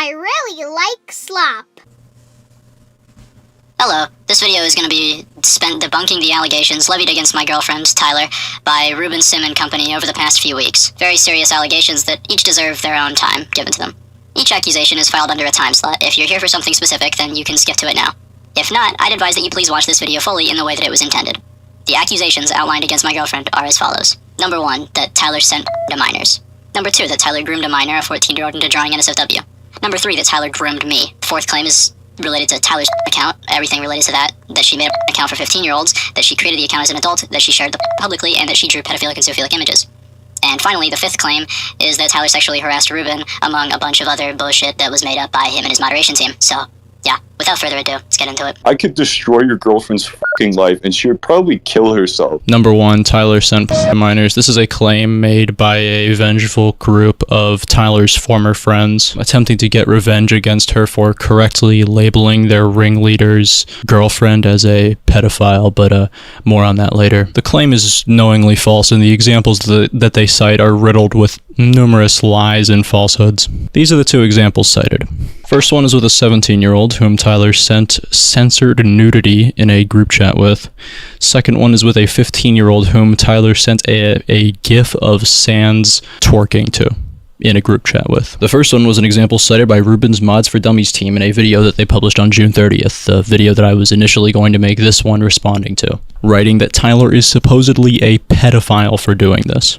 I really like slop. Hello, this video is going to be spent debunking the allegations levied against my girlfriend, Tyler, by Reuben Sim and Company over the past few weeks. Very serious allegations that each deserve their own time given to them. Each accusation is filed under a time slot. If you're here for something specific, then you can skip to it now. If not, I'd advise that you please watch this video fully in the way that it was intended. The accusations outlined against my girlfriend are as follows. Number 1, that Tyler sent to minors. Number 2, that Tyler groomed a minor, a 14-year-old, into drawing NSFW. Number 3, that Tyler groomed me. The fourth claim is related to Tyler's account, everything related to that she made an account for 15-year-olds, that she created the account as an adult, that she shared the publicly, and that she drew pedophilic and zoophilic images. And finally, the fifth claim is that Tyler sexually harassed Reuben, among a bunch of other bullshit that was made up by him and his moderation team. So, yeah, without further ado, let's get into it. I could destroy your girlfriend's fucking life and she would probably kill herself. Number 1, Tyler sent minors. This is a claim made by a vengeful group of Tyler's former friends, attempting to get revenge against her for correctly labeling their ringleader's girlfriend as a pedophile, but more on that later. The claim is knowingly false, and the examples that they cite are riddled with numerous lies and falsehoods. These are the two examples cited. First one is with a 17-year-old whom Tyler sent censored nudity in a group chat with. Second one is with a 15-year-old whom Tyler sent a gif of Sans twerking to in a group chat with. The first one was an example cited by Reuben's Mods for Dummies team in a video that they published on June 30th, the video that I was initially going to make this one responding to, writing that Tyler is supposedly a pedophile for doing this.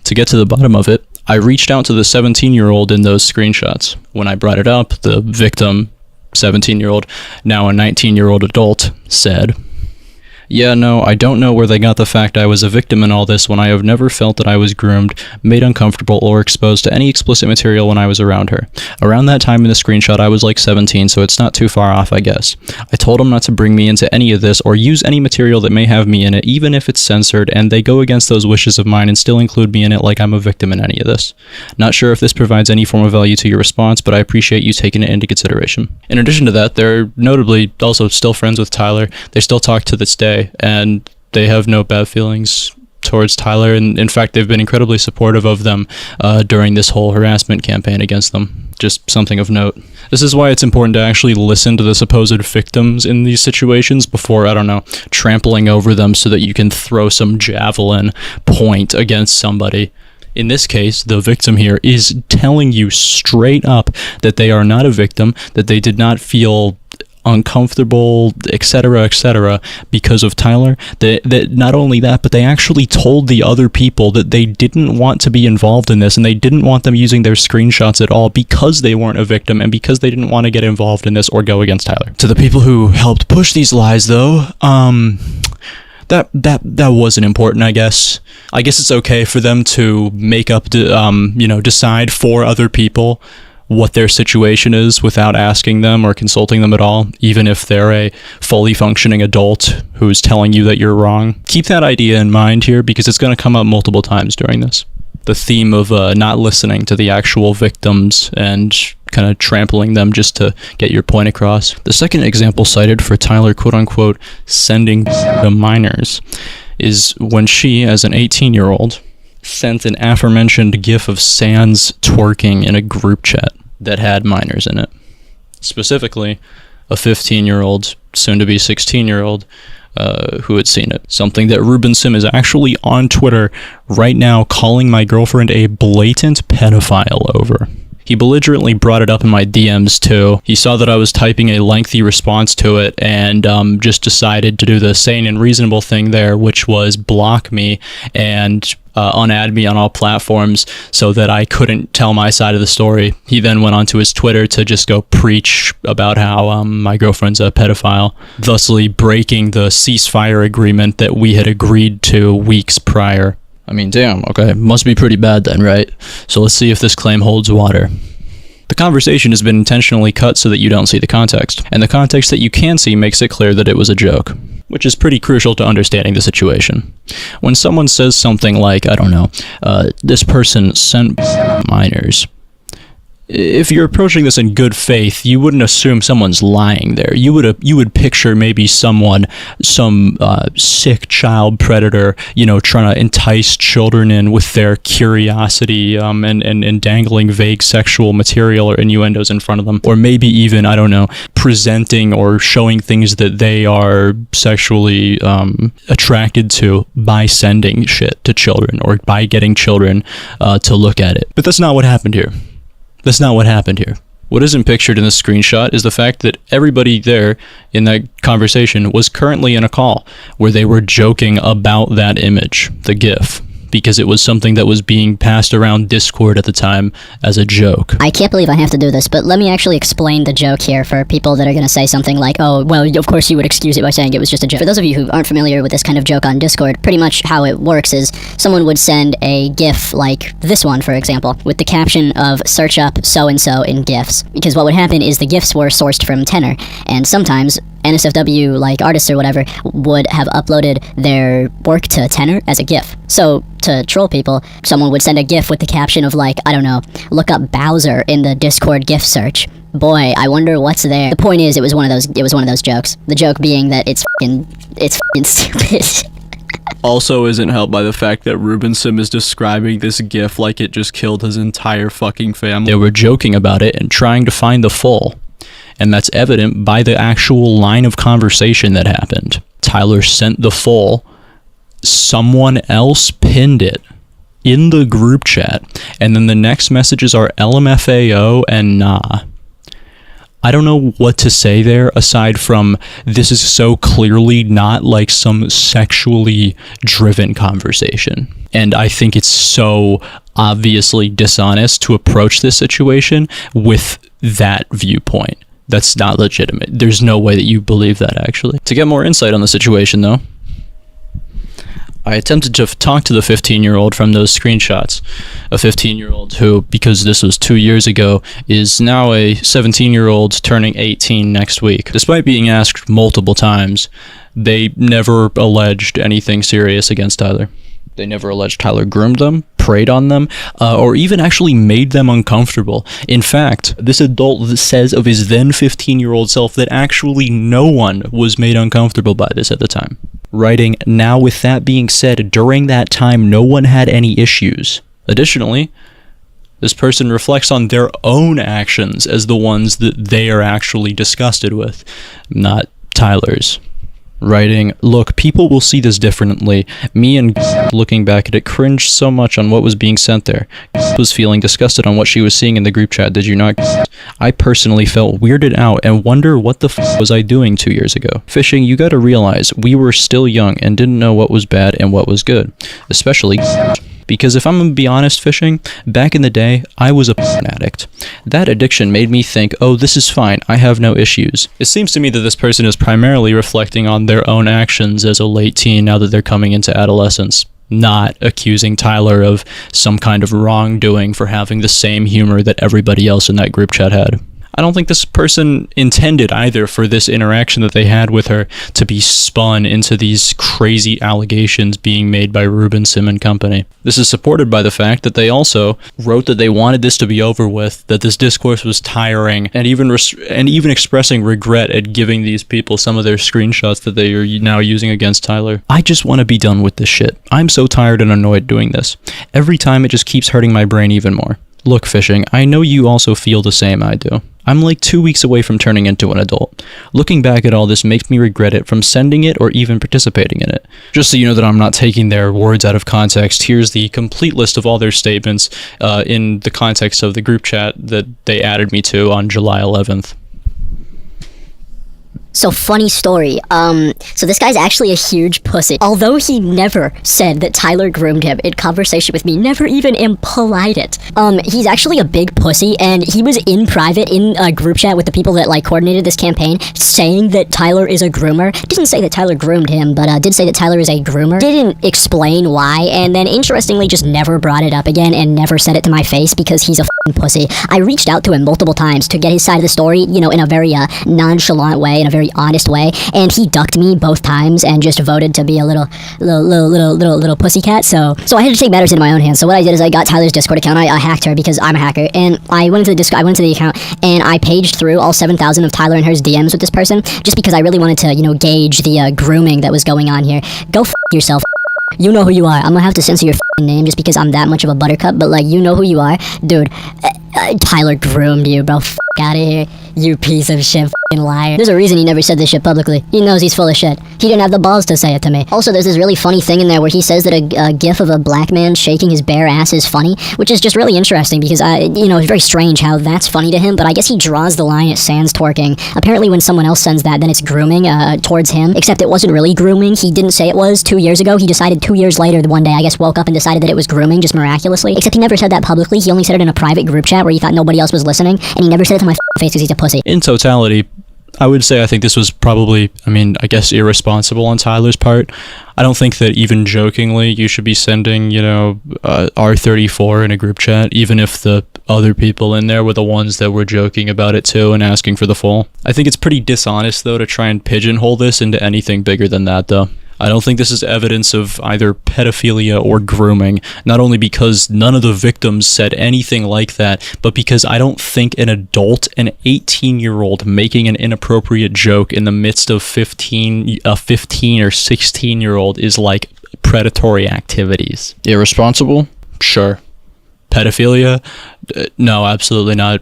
To get to the bottom of it, I reached out to the 17-year-old in those screenshots. When I brought it up, the victim, 17-year-old, now a 19-year-old adult, said, "Yeah, no, I don't know where they got the fact I was a victim in all this when I have never felt that I was groomed, made uncomfortable, or exposed to any explicit material when I was around her. Around that time in the screenshot, I was like 17, so it's not too far off, I guess. I told them not to bring me into any of this or use any material that may have me in it, even if it's censored, and they go against those wishes of mine and still include me in it like I'm a victim in any of this. Not sure if this provides any form of value to your response, but I appreciate you taking it into consideration." In addition to that, they're notably also still friends with Tyler. They still talk to this day, and they have no bad feelings towards Tyler, and in fact they've been incredibly supportive of them during this whole harassment campaign against them. Just something of note. This is why it's important to actually listen to the supposed victims in these situations before, I don't know, trampling over them so that you can throw some javelin point against somebody. In this case, the victim here is telling you straight up that they are not a victim, that they did not feel uncomfortable, etc., because of Tyler. That not only that, but they actually told the other people that they didn't want to be involved in this, and they didn't want them using their screenshots at all because they weren't a victim and because they didn't want to get involved in this or go against Tyler. To the people who helped push these lies, though, that wasn't important, I guess. I guess it's okay for them to make up, decide for other people what their situation is without asking them or consulting them at all, even if they're a fully functioning adult who's telling you that you're wrong. Keep that idea in mind here, because it's going to come up multiple times during this. The theme of not listening to the actual victims and kind of trampling them just to get your point across. The second example cited for Tyler, quote-unquote, sending the minors is when she, as an 18-year-old, sent an aforementioned gif of Sans twerking in a group chat that had minors in it. Specifically, a 15-year-old, soon-to-be 16-year-old, who had seen it. Something that Reuben Sim is actually on Twitter right now calling my girlfriend a blatant pedophile over. He belligerently brought it up in my DMs too. He saw that I was typing a lengthy response to it and just decided to do the sane and reasonable thing there, which was block me and unadd me on all platforms so that I couldn't tell my side of the story. He then went onto his Twitter to just go preach about how my girlfriend's a pedophile, thusly breaking the ceasefire agreement that we had agreed to weeks prior. I mean, damn, okay, must be pretty bad then, right? So let's see if this claim holds water. The conversation has been intentionally cut so that you don't see the context, and the context that you can see makes it clear that it was a joke, which is pretty crucial to understanding the situation. When someone says something like, I don't know, this person sent minors, if you're approaching this in good faith, you wouldn't assume someone's lying there. You would picture maybe some sick child predator, trying to entice children in with their curiosity, and dangling vague sexual material or innuendos in front of them, or maybe even, I don't know, presenting or showing things that they are sexually attracted to by sending shit to children or by getting children to look at it. But that's not what happened here. That's not what happened here. What isn't pictured in this screenshot is the fact that everybody there in that conversation was currently in a call where they were joking about that image, the GIF, because it was something that was being passed around Discord at the time as a joke. I can't believe I have to do this, but let me actually explain the joke here for people that are going to say something like, oh, well, of course you would excuse it by saying it was just a joke. For those of you who aren't familiar with this kind of joke on Discord, pretty much how it works is someone would send a GIF like this one, for example, with the caption of search up so-and-so in GIFs. Because what would happen is the GIFs were sourced from Tenor, and sometimes NSFW, like artists or whatever, would have uploaded their work to Tenor as a GIF. So, to troll people, someone would send a GIF with the caption of like, I don't know, look up Bowser in the Discord GIF search. Boy, I wonder what's there. The point is, it was one of those jokes. The joke being that it's fucking stupid. Also isn't helped by the fact that Ruben Sim is describing this GIF like it just killed his entire fucking family. They were joking about it and trying to find the full. And that's evident by the actual line of conversation that happened. Tyler sent the full, someone else pinned it in the group chat, and then the next messages are LMFAO and nah. I don't know what to say there aside from this is so clearly not like some sexually driven conversation. And I think it's so obviously dishonest to approach this situation with that viewpoint. That's not legitimate. There's no way that you believe that, actually. To get more insight on the situation, though, I attempted to talk to the 15-year-old from those screenshots. A 15-year-old who, because this was 2 years ago, is now a 17-year-old turning 18 next week. Despite being asked multiple times, they never alleged anything serious against Tyler. They never alleged Tyler groomed them, preyed on them, or even actually made them uncomfortable. In fact, this adult says of his then 15-year-old self that actually no one was made uncomfortable by this at the time. Writing, now with that being said, during that time no one had any issues. Additionally, this person reflects on their own actions as the ones that they are actually disgusted with, not Tyler's. Writing, look, people will see this differently. Me and looking back at it cringed so much on what was being sent there. Was feeling disgusted on what she was seeing in the group chat, did you not? I personally felt weirded out and wonder what the was I doing 2 years ago. Fishing, you gotta realize, we were still young and didn't know what was bad and what was good. Especially because if I'm gonna be honest, Fishing, back in the day, I was a addict. That addiction made me think, oh, this is fine, I have no issues. It seems to me that this person is primarily reflecting on their own actions as a late teen now that they're coming into adolescence, not accusing Tyler of some kind of wrongdoing for having the same humor that everybody else in that group chat had. I don't think this person intended either for this interaction that they had with her to be spun into these crazy allegations being made by Ruben Sim and company. This is supported by the fact that they also wrote that they wanted this to be over with, that this discourse was tiring, and even expressing regret at giving these people some of their screenshots that they are now using against Tyler. I just want to be done with this shit. I'm so tired and annoyed doing this. Every time it just keeps hurting my brain even more. Look, Fishing, I know you also feel the same I do. I'm like 2 weeks away from turning into an adult. Looking back at all this makes me regret it from sending it or even participating in it. Just so you know that I'm not taking their words out of context, here's the complete list of all their statements in the context of the group chat that they added me to on July 11th. So, funny story. So this guy's actually a huge pussy. Although he never said that Tyler groomed him in conversation with me, never even implied it. He's actually a big pussy, and he was in private in a group chat with the people that, like, coordinated this campaign, saying that Tyler is a groomer. Didn't say that Tyler groomed him, but did say that Tyler is a groomer. Didn't explain why, and then interestingly just never brought it up again and never said it to my face because he's a f***ing pussy. I reached out to him multiple times to get his side of the story, you know, in a very nonchalant way, in a very very honest way, and he ducked me both times and just voted to be a little pussycat. So I had to take matters into my own hands. So what I did is I got Tyler's Discord account. I hacked her because I'm a hacker, and I went into the account and I paged through all 7,000 of Tyler and her's DMs with this person, just because I really wanted to, gauge the grooming that was going on here. Go f yourself. You know who you are. I'm gonna have to censor your name just because I'm that much of a buttercup, but you know who you are. Dude, Tyler groomed you, bro. F out of here, you piece of shit liar. There's a reason he never said this shit publicly. He knows he's full of shit. He didn't have the balls to say it to me. Also, there's this really funny thing in there where he says that a gif of a black man shaking his bare ass is funny, which is just really interesting because, it's very strange how that's funny to him, but I guess he draws the line at sans twerking. Apparently when someone else sends that, then it's grooming towards him, except it wasn't really grooming. He didn't say it was 2 years ago. He decided 2 years later, one day, I guess, woke up and decided that it was grooming just miraculously, except he never said that publicly. He only said it in a private group chat where he thought nobody else was listening, and he never said it to my face because he's a pussy. In totality, I would say I think this was probably, I guess, irresponsible on Tyler's part. I don't think that even jokingly you should be sending, R34 in a group chat, even if the other people in there were the ones that were joking about it too and asking for the full. I think it's pretty dishonest, though, to try and pigeonhole this into anything bigger than that, though. I don't think this is evidence of either pedophilia or grooming, not only because none of the victims said anything like that, but because I don't think an adult, an 18-year-old making an inappropriate joke in the midst of a 15 or 16-year-old is like predatory activities. Irresponsible? Sure. Pedophilia? No, absolutely not.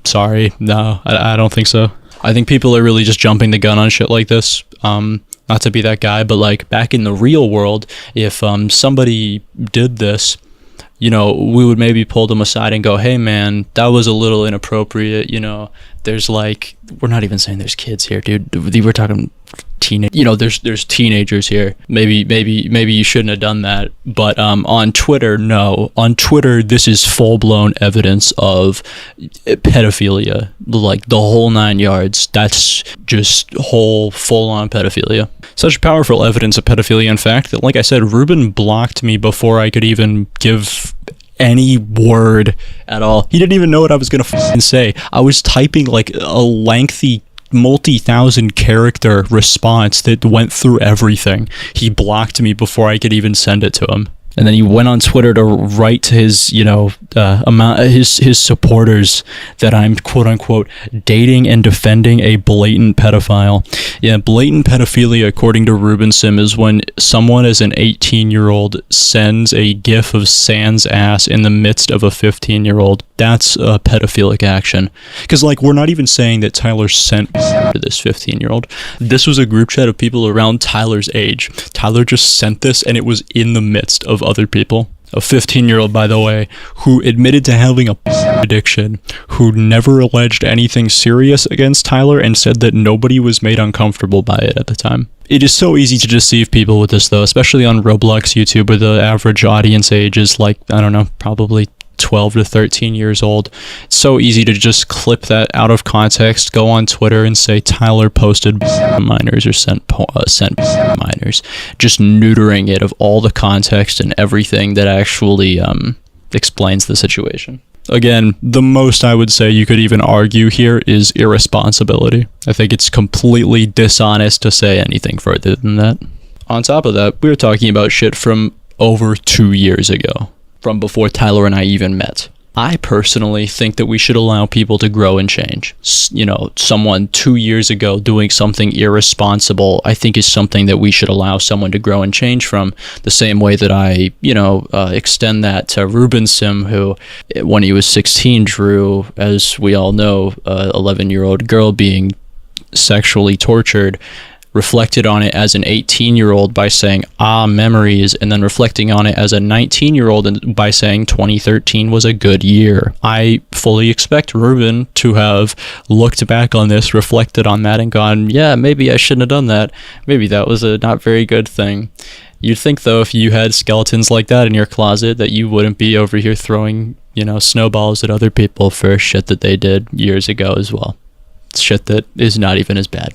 Sorry, no, I don't think so. I think people are really just jumping the gun on shit like this. Not to be that guy, but back in the real world, if somebody did this, we would maybe pull them aside and go, hey man, that was a little inappropriate, there's we're not even saying there's kids here, dude. We're talking there's teenagers here. Maybe you shouldn't have done that. But on Twitter, no. On Twitter, this is full-blown evidence of pedophilia, the whole 9 yards. That's just full-on pedophilia. Such powerful evidence of pedophilia, in fact, that, like I said, Ruben blocked me before I could even give any word at all. He didn't even know what I was gonna say. I was typing a lengthy multi-thousand character response that went through everything. He blocked me before I could even send it to him. And then he went on Twitter to write to his, his supporters that I'm quote unquote dating and defending a blatant pedophile. Yeah, blatant pedophilia, according to Ruben Sim, is when someone as an 18-year-old sends a gif of sans ass in the midst of a 15-year-old. That's a pedophilic action. Because, we're not even saying that Tyler sent to this 15-year-old. This was a group chat of people around Tyler's age. Tyler just sent this, and it was in the midst of other people. A 15-year-old, by the way, who admitted to having a addiction, who never alleged anything serious against Tyler and said that nobody was made uncomfortable by it at the time. It is so easy to deceive people with this, though, especially on Roblox YouTube, where the average audience age is probably 12 to 13 years old. It's so easy to just clip that out of context, go on Twitter and say Tyler posted minors or sent minors, just neutering it of all the context and everything that actually explains the situation. Again, the most I would say you could even argue here is irresponsibility. I think it's completely dishonest to say anything further than that. On top of that, we were talking about shit from over 2 years ago, from before Tyler and I even met. I personally think that we should allow people to grow and change. Someone 2 years ago doing something irresponsible, I think is something that we should allow someone to grow and change from, the same way that I, extend that to Ruben Sim, who, when he was 16, drew, as we all know, a 11-year-old girl being sexually tortured, reflected on it as an 18-year-old by saying, memories, and then reflecting on it as a 19-year-old by saying 2013 was a good year. I fully expect Ruben to have looked back on this, reflected on that, and gone, yeah, maybe I shouldn't have done that. Maybe that was a not very good thing. You'd think, though, if you had skeletons like that in your closet, that you wouldn't be over here throwing, snowballs at other people for shit that they did years ago as well. Shit that is not even as bad.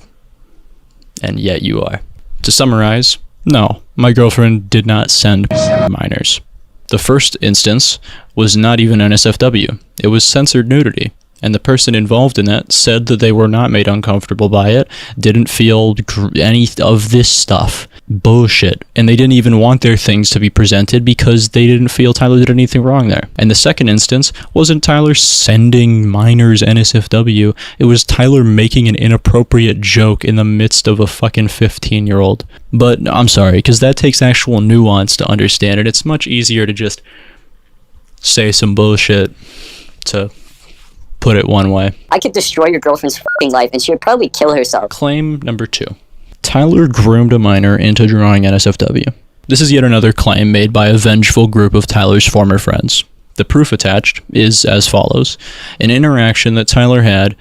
And yet you are. To summarize, no, my girlfriend did not send minors. The first instance was not even NSFW. It was censored nudity. And the person involved in that said that they were not made uncomfortable by it, didn't feel any of this stuff. Bullshit. And they didn't even want their things to be presented because they didn't feel Tyler did anything wrong there. And the second instance wasn't Tyler sending minors NSFW, it was Tyler making an inappropriate joke in the midst of a fucking 15-year-old. But I'm sorry, because that takes actual nuance to understand it. It's much easier to just say some bullshit, to put it one way. I could destroy your girlfriend's fucking life and she would probably kill herself. Claim number 2. Tyler groomed a minor into drawing NSFW. This is yet another claim made by a vengeful group of Tyler's former friends. The proof attached is as follows. An interaction that Tyler had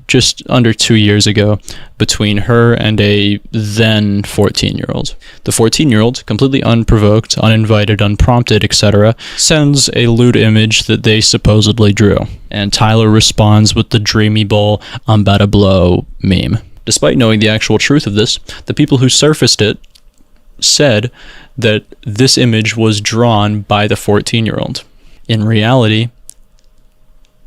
just under 2 years ago between her and a then 14-year-old. The 14-year-old, completely unprovoked, uninvited, unprompted, etc., sends a lewd image that they supposedly drew. And Tyler responds with the dreamy bowl, I'm about to blow meme. Despite knowing the actual truth of this, the people who surfaced it said that this image was drawn by the 14-year-old. In reality,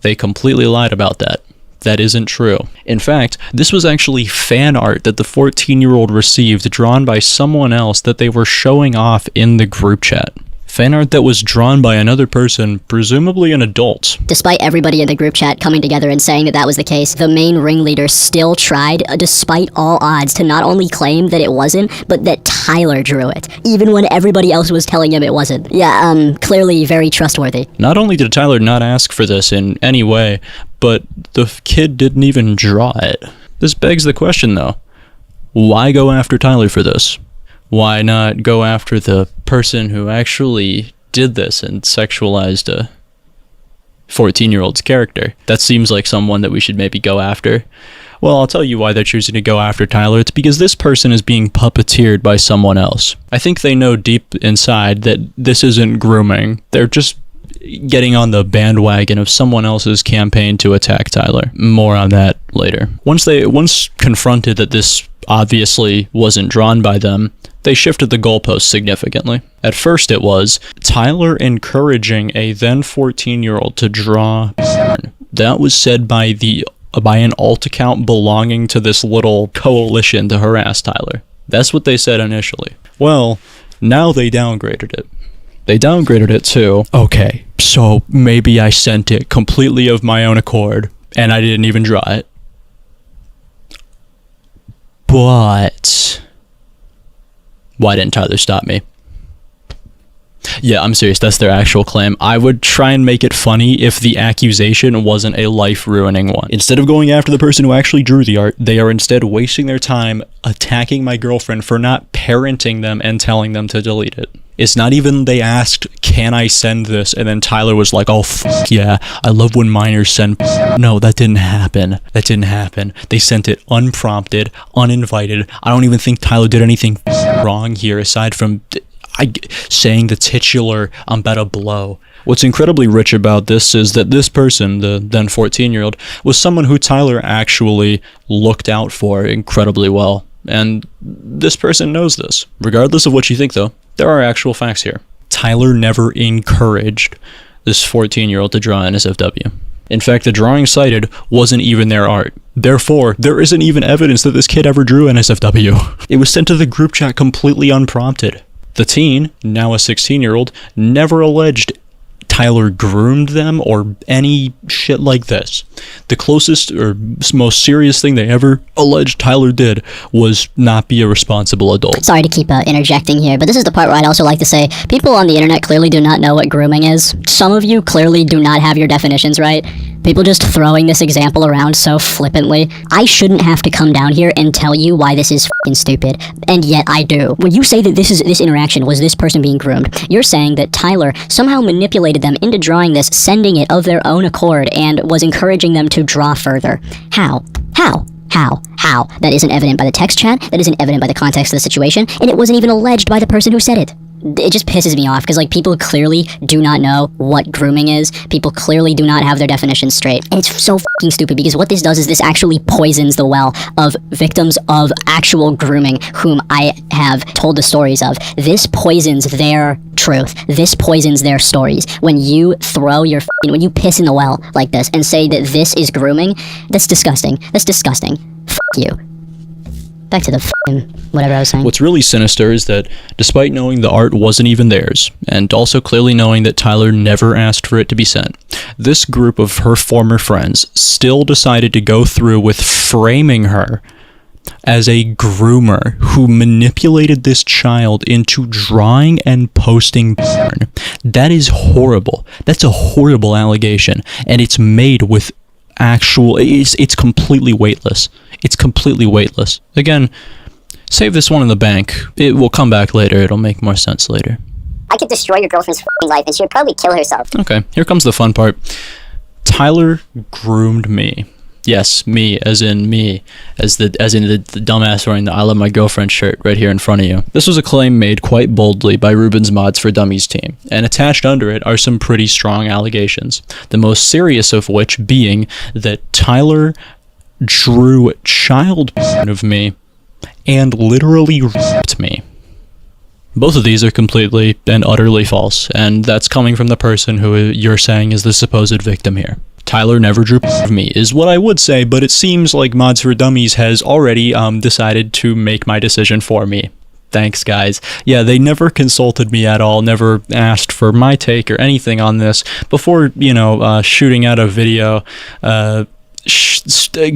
they completely lied about that. That isn't true. In fact, this was actually fan art that the 14-year-old received drawn by someone else that they were showing off in the group chat. Fan art that was drawn by another person, presumably an adult. Despite everybody in the group chat coming together and saying that that was the case, the main ringleader still tried, despite all odds, to not only claim that it wasn't, but that Tyler drew it, even when everybody else was telling him it wasn't. Yeah, clearly very trustworthy. Not only did Tyler not ask for this in any way, but the kid didn't even draw it. This begs the question, though. Why go after Tyler for this? Why not go after the person who actually did this and sexualized a 14-year-old's character? That seems like someone that we should maybe go after. Well, I'll tell you why they're choosing to go after Tyler. It's because this person is being puppeteered by someone else. I think they know deep inside that this isn't grooming. They're just getting on the bandwagon of someone else's campaign to attack Tyler. More on that later. Once confronted that this obviously wasn't drawn by them, they shifted the goalposts significantly. At first it was Tyler encouraging a then 14-year-old to draw porn. That was said by an alt account belonging to this little coalition to harass Tyler. That's what they said initially. Well, now they downgraded it. They downgraded it to, okay, so maybe I sent it completely of my own accord, and I didn't even draw it. But why didn't Tyler stop me? Yeah, I'm serious, that's their actual claim. I would try and make it funny if the accusation wasn't a life-ruining one. Instead of going after the person who actually drew the art, they are instead wasting their time attacking my girlfriend for not parenting them and telling them to delete it. It's not even they asked, can I send this? And then Tyler was like, oh, yeah, I love when minors send. No, that didn't happen. That didn't happen. They sent it unprompted, uninvited. I don't even think Tyler did anything wrong here aside from saying the titular, I'm about to blow. What's incredibly rich about this is that this person, the then 14-year-old, was someone who Tyler actually looked out for incredibly well. And this person knows this. Regardless of what you think, though, there are actual facts here. Tyler never encouraged this 14-year-old to draw NSFW. In fact, the drawing cited wasn't even their art. Therefore, there isn't even evidence that this kid ever drew NSFW. It was sent to the group chat completely unprompted. The teen, now a 16-year-old, never alleged Tyler groomed them or any shit like this. The closest or most serious thing they ever alleged Tyler did was not be a responsible adult. Sorry to keep interjecting here, but this is the part where I'd also like to say, people on the internet clearly do not know what grooming is. Some of you clearly do not have your definitions right. People just throwing this example around so flippantly. I shouldn't have to come down here and tell you why this is f***ing stupid, and yet I do. When you say that this interaction was this person being groomed, you're saying that Tyler somehow manipulated them into drawing this, sending it of their own accord, and was encouraging them to draw further. How? That isn't evident by the text chat, that isn't evident by the context of the situation, and it wasn't even alleged by the person who said it. it just pisses me off because like people clearly do not know what grooming is. People clearly do not have their definitions straight, and it's so fucking stupid because what this does is this actually poisons the well of victims of actual grooming whom I have told the stories of. This poisons their truth. This poisons their stories. When you throw your when you piss in the well like this and say that this is grooming, that's disgusting. That's disgusting. You. Back to the whatever I was saying. What's really sinister is that despite knowing the art wasn't even theirs, and also clearly knowing that Tyler never asked for it to be sent, this group of her former friends still decided to go through with framing her as a groomer who manipulated this child into drawing and posting porn. That is horrible. That's a horrible allegation, and it's made with it's completely weightless. It's completely weightless. Again, save this one in the bank. It will come back later. It'll make more sense later. I could destroy your girlfriend's life and she would probably kill herself. Okay, here comes the fun part. Tyler groomed me. Yes, me, as in the dumbass wearing the I Love My Girlfriend shirt right here in front of you. This was a claim made quite boldly by Ruben's Mods for Dummies team, and attached under it are some pretty strong allegations, the most serious of which being that Tyler drew child porn of me and literally raped me. Both of these are completely and utterly false, and that's coming from the person who you're saying is the supposed victim here. Tyler never drew porn of me, is what I would say, but it seems like Mods for Dummies has already decided to make my decision for me. Thanks, guys. Yeah, they never consulted me at all, never asked for my take or anything on this before, shooting out a video,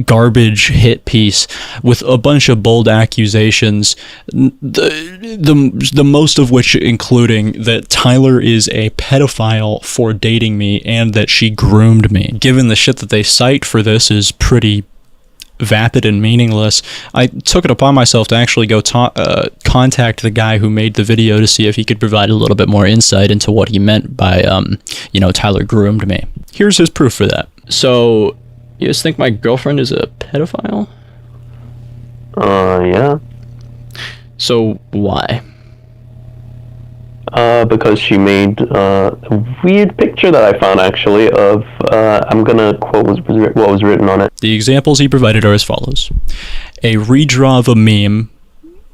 garbage hit piece with a bunch of bold accusations, the most of which including that Tyler is a pedophile for dating me and that she groomed me. Given the shit that they cite for this is pretty vapid and meaningless, I took it upon myself to actually go contact the guy who made the video to see if he could provide a little bit more insight into what he meant by Tyler groomed me. Here's his proof for that. So you guys think my girlfriend is a pedophile? Yeah. So why? Because she made a weird picture that I found actually of, I'm gonna quote what was written on it. The examples he provided are as follows. A redraw of a meme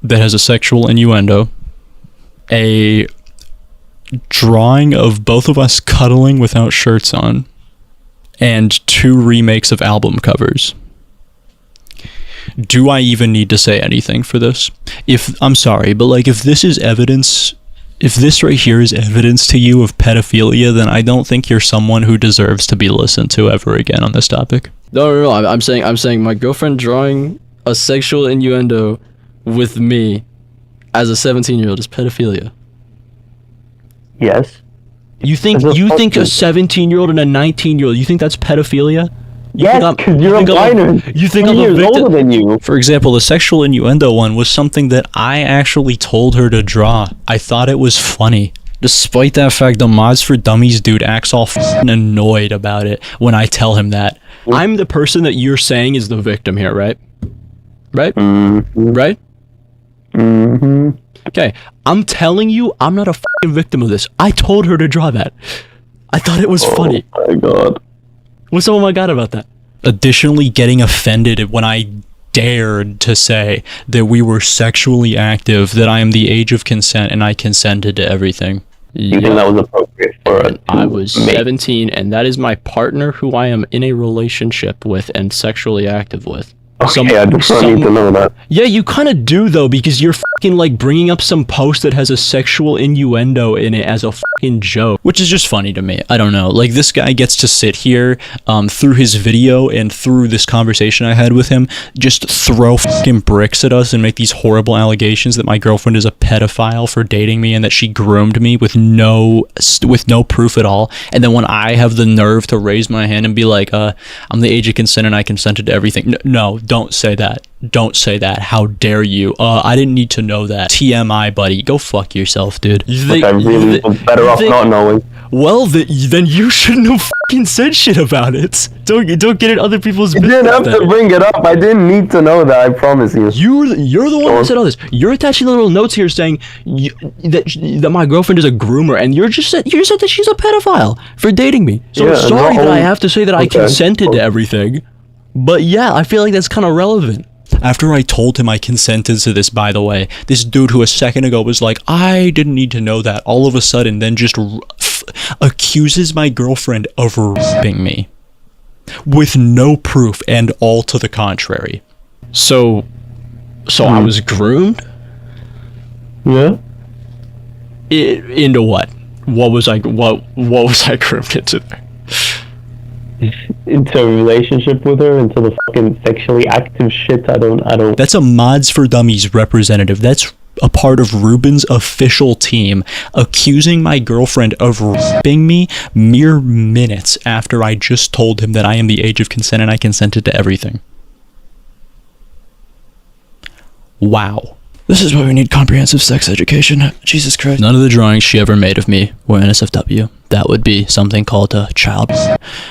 that has a sexual innuendo. A drawing of both of us cuddling without shirts on. And 2 remakes of album covers. Do I even need to say anything for this? I'm sorry, but if this is evidence, if this right here is evidence to you of pedophilia, then I don't think you're someone who deserves to be listened to ever again on this topic. No, I'm saying my girlfriend drawing a sexual innuendo with me as a 17-year-old is pedophilia. Yes. You think a 17-year-old and a 19-year-old, you think that's pedophilia? Yes, because you're a minor. You think I'm a victim? Older than you. For example, the sexual innuendo one was something that I actually told her to draw. I thought it was funny. Despite that fact, the Mods for Dummies dude acts all f***ing annoyed about it when I tell him that. I'm the person that you're saying is the victim here, right? Right? Mm-hmm. Right? Mm-hmm. Okay, I'm telling you, I'm not a f***ing victim of this. I told her to draw that. I thought it was funny. Oh my god. What's so my god about that? Additionally, getting offended when I dared to say that we were sexually active, that I am the age of consent, and I consented to everything. You think that was appropriate for it? I was 17, and that is my partner who I am in a relationship with and sexually active with. Okay, I just need to know that. Yeah, you kind of do, though, because you're fucking, bringing up some post that has a sexual innuendo in it as a fucking joke, which is just funny to me. I don't know. This guy gets to sit here, through his video and through this conversation I had with him, just throw fucking bricks at us and make these horrible allegations that my girlfriend is a pedophile for dating me and that she groomed me with no proof at all. And then when I have the nerve to raise my hand and be like, I'm the age of consent and I consented to everything. No. Don't say that. Don't say that. How dare you? I didn't need to know that. TMI, buddy. Go fuck yourself, dude. I really was better off not knowing. Well, then you shouldn't have fucking said shit about it. Don't get in other people's business. You didn't have to bring it up. I didn't need to know that, I promise you. You're the one who said all this. You're attaching little notes here saying that my girlfriend is a groomer, and you just said that she's a pedophile for dating me. So Yeah, I'm sorry no, that I have to say that I okay. consented to everything. But yeah, I feel like that's kind of relevant. After I told him I consented to this, by the way, this dude who a second ago was like, I didn't need to know that, all of a sudden then just accuses my girlfriend of raping me with no proof and all to the contrary. So I was groomed? Yeah? Into what? What was I groomed into there? Into a relationship with her, into the fucking sexually active shit. I don't. That's a Mods for Dummies representative. That's a part of Ruben's official team accusing my girlfriend of raping me mere minutes after I just told him that I am the age of consent and I consented to everything. Wow. This is why we need comprehensive sex education. Jesus Christ. None of the drawings she ever made of me were NSFW. That would be something called a child.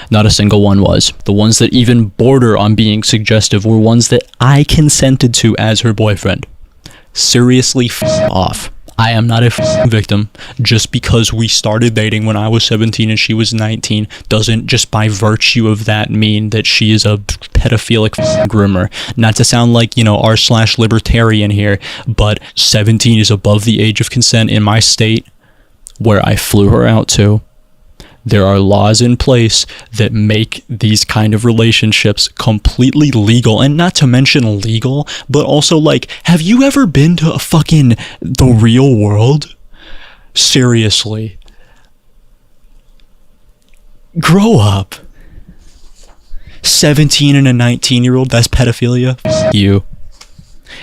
Not a single one was. The ones that even border on being suggestive were ones that I consented to as her boyfriend. Seriously, off. I am not a victim. Just because we started dating when I was 17 and she was 19 doesn't just by virtue of that mean that she is a pedophilic groomer. Not to sound like, r/libertarian here, but 17 is above the age of consent in my state where I flew her out to. There are laws in place that make these kind of relationships completely legal, and not to mention legal, but also have you ever been to the real world? Seriously. Grow up. 17 and a 19-year-old, that's pedophilia? F you.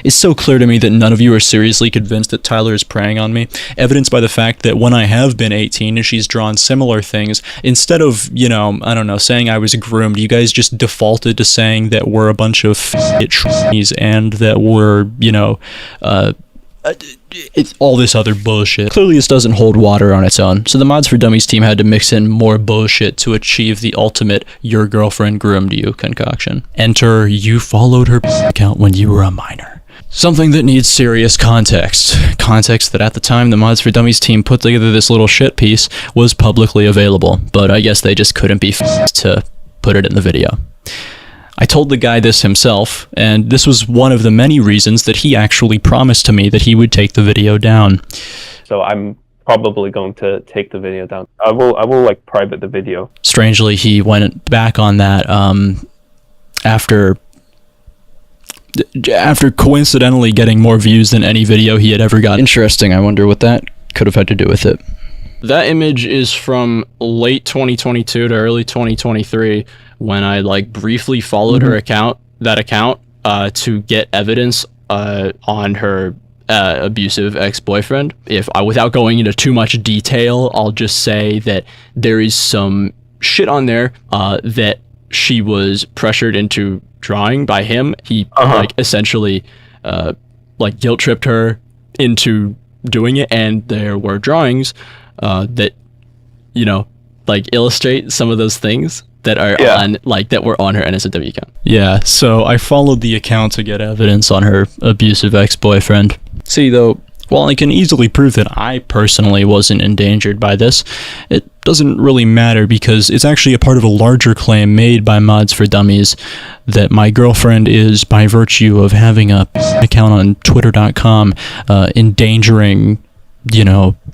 It's so clear to me that none of you are seriously convinced that Tyler is preying on me, evidenced by the fact that when I have been 18 and she's drawn similar things, instead of, saying I was groomed, you guys just defaulted to saying that we're a bunch of f***ing and that we're, it's all this other bullshit. Clearly this doesn't hold water on its own, so the Mods for Dummies team had to mix in more bullshit to achieve the ultimate your girlfriend groomed you concoction. Enter, you followed her account when you were a minor. Something that needs serious context. Context that at the time the Mods for Dummies team put together this little shit piece was publicly available, but I guess they just couldn't be f***ed to put it in the video. I told the guy this himself, and this was one of the many reasons that he actually promised to me that he would take the video down. So I'm probably going to take the video down. I will private the video. Strangely, he went back on that after coincidentally getting more views than any video he had ever got. Interesting. I wonder what that could have had to do with it. That image is from late 2022 to early 2023 when I briefly followed her account to get evidence on her abusive ex-boyfriend. Without going into too much detail, I'll just say that there is some shit on there that she was pressured into drawing by him. He essentially guilt tripped her into doing it, and there were drawings that illustrate some of those things that are that were on her NSFW account. Yeah, so I followed the account to get evidence on her abusive ex-boyfriend. See, though, while I can easily prove that I personally wasn't endangered by this, it doesn't really matter because it's actually a part of a larger claim made by Mods for Dummies that my girlfriend is, by virtue of having a account on twitter.com, endangering,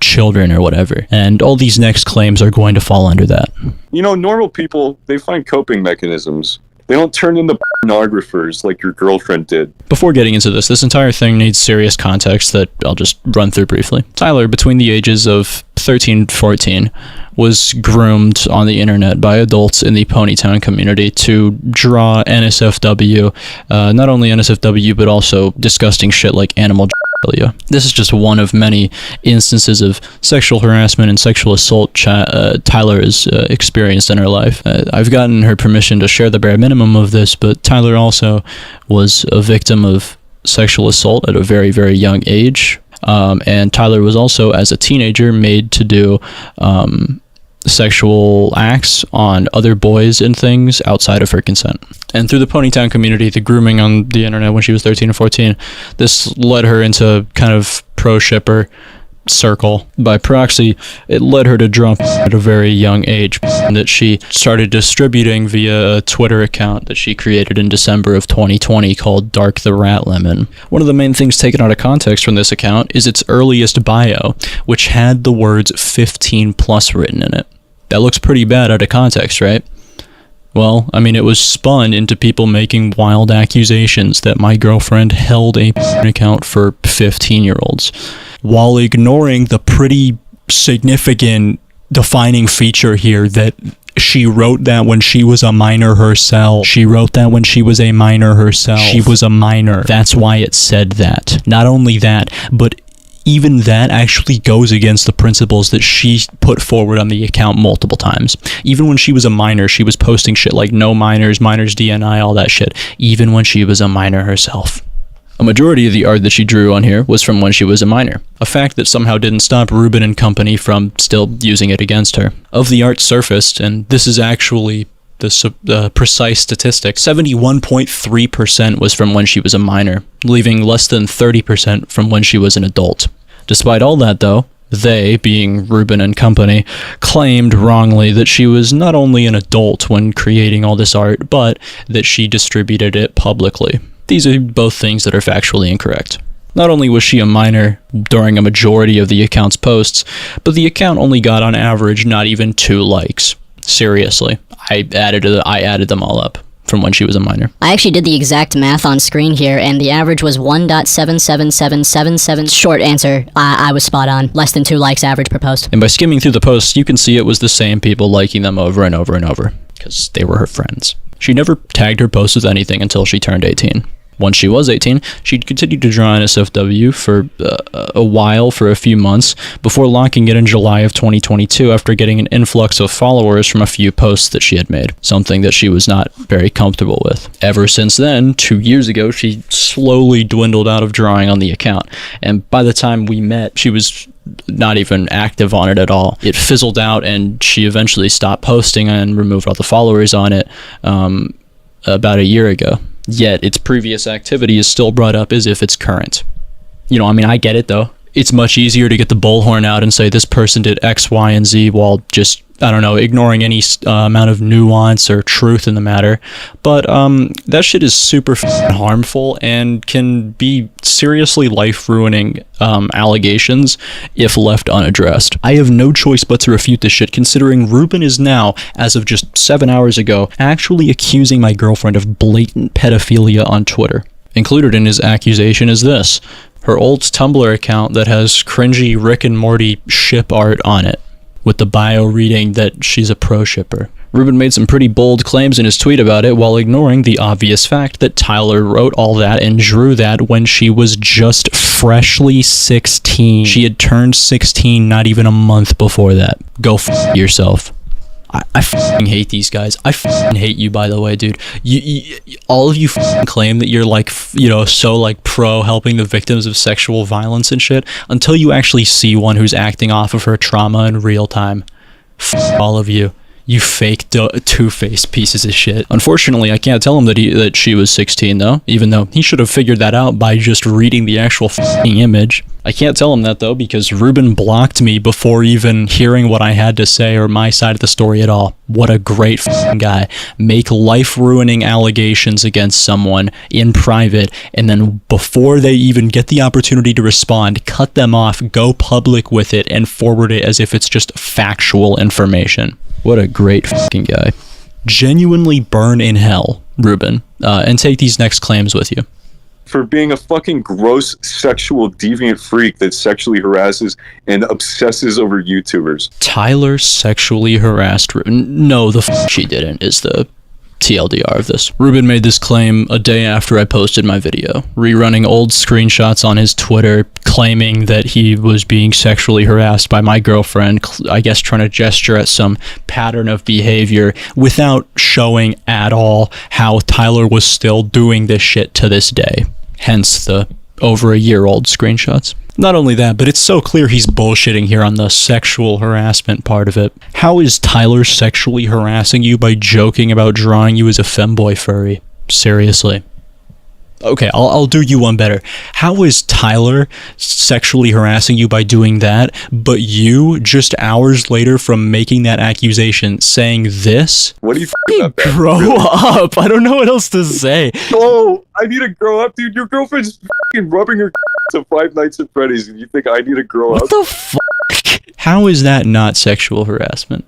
children or whatever. And all these next claims are going to fall under that. Normal people, they find coping mechanisms. They don't turn into pornographers like your girlfriend did. Before getting into this entire thing needs serious context that I'll just run through briefly. Tyler, between the ages of 13 and 14, was groomed on the internet by adults in the Ponytown community to draw NSFW, not only NSFW, but also disgusting shit like animal genitalia. This is just one of many instances of sexual harassment and sexual assault Tyler has experienced in her life. I've gotten her permission to share the bare minimum of this, but Tyler also was a victim of sexual assault at a very, very young age. And Tyler was also, as a teenager, made to do sexual acts on other boys and things outside of her consent. And through the Ponytown community, the grooming on the internet when she was 13 or 14, this led her into kind of pro-shipper circle. By proxy, it led her to drop at a very young age that she started distributing via a Twitter account that she created in December of 2020 called Dark the Rat Lemon. One of the main things taken out of context from this account is its earliest bio, which had the words 15 plus written in it. That looks pretty bad out of context, right? Well, I mean, it was spun into people making wild accusations that my girlfriend held a account for 15-year-olds, while ignoring the pretty significant defining feature here that she wrote that when she was a minor herself. She wrote that when she was a minor herself. She was a minor. That's why it said that. Not only that, but even that actually goes against the principles that she put forward on the account multiple times. Even when she was a minor, she was posting shit like no minors, minors DNI, all that shit, even when she was a minor herself. A majority of the art that she drew on here was from when she was a minor, a fact that somehow didn't stop Ruben and company from still using it against her. Of the art surfaced, and this is actually the precise statistic, 71.3% was from when she was a minor, leaving less than 30% from when she was an adult. Despite all that, though, they, being Ruben and company, claimed wrongly that she was not only an adult when creating all this art, but that she distributed it publicly. These are both things that are factually incorrect. Not only was she a minor during a majority of the account's posts, but the account only got on average not even 2 likes. Seriously, I added them all up from when she was a minor. I actually did the exact math on screen here, and the average was 1.77777. Short answer, I was spot on. Less than 2 likes average per post. And by skimming through the posts, you can see it was the same people liking them over and over and over, because they were her friends. She never tagged her posts with anything until she turned 18. Once she was 18, she'd continued to draw NSFW for a while, for a few months, before locking it in July of 2022 after getting an influx of followers from a few posts that she had made, something that she was not very comfortable with. Ever since then, 2 years ago, she slowly dwindled out of drawing on the account, and by the time we met, she was not even active on it at all. It fizzled out, and she eventually stopped posting and removed all the followers on it about a year ago. Yet its previous activity is still brought up as if it's current. You know, I mean, I get it though. It's much easier to get the bullhorn out and say this person did X, Y, and Z while just, I don't know, ignoring any amount of nuance or truth in the matter. But that shit is super harmful and can be seriously life-ruining allegations if left unaddressed. I have no choice but to refute this shit, considering Ruben is now, as of just 7 hours ago, actually accusing my girlfriend of blatant pedophilia on Twitter. Included in his accusation is this: her old Tumblr account that has cringy Rick and Morty ship art on it, with the bio reading that she's a pro-shipper. Ruben made some pretty bold claims in his tweet about it while ignoring the obvious fact that Tyler wrote all that and drew that when she was just freshly 16. She had turned 16 not even a month before that. Go f*** yourself. I f***ing hate these guys. I f***ing hate you, by the way, dude. You all of you f***ing claim that you're like, you know, so like pro helping the victims of sexual violence and shit, until you actually see one who's acting off of her trauma in real time. F*** all of you. You fake two-faced pieces of shit. Unfortunately, I can't tell him that she was 16 though, even though he should have figured that out by just reading the actual f***ing image. I can't tell him that though because Ruben blocked me before even hearing what I had to say or my side of the story at all. What a great f***ing guy. Make life-ruining allegations against someone in private, and then before they even get the opportunity to respond, cut them off, go public with it, and forward it as if it's just factual information. What a great fucking guy. Genuinely burn in hell, Ruben, and take these next claims with you. For being a fucking gross sexual deviant freak that sexually harasses and obsesses over YouTubers. Tyler sexually harassed Ruben. No, the she didn't, is the TLDR of this. Ruben made this claim a day after I posted my video, rerunning old screenshots on his Twitter, claiming that he was being sexually harassed by my girlfriend, I guess trying to gesture at some pattern of behavior without showing at all how Tyler was still doing this shit to this day. Hence the over a year old screenshots. Not only that, but it's so clear he's bullshitting here on the sexual harassment part of it. How is Tyler sexually harassing you by joking about drawing you as a femboy furry? Seriously. Okay, I'll do you one better. How is Tyler sexually harassing you by doing that, but you, just hours later from making that accusation, saying this? What do you think about that? Grow up! I don't know what else to say. Oh, I need to grow up, dude. Your girlfriend's fucking rubbing her to Five Nights at Freddy's, and you think I need to grow up? What the fuck? How is that not sexual harassment?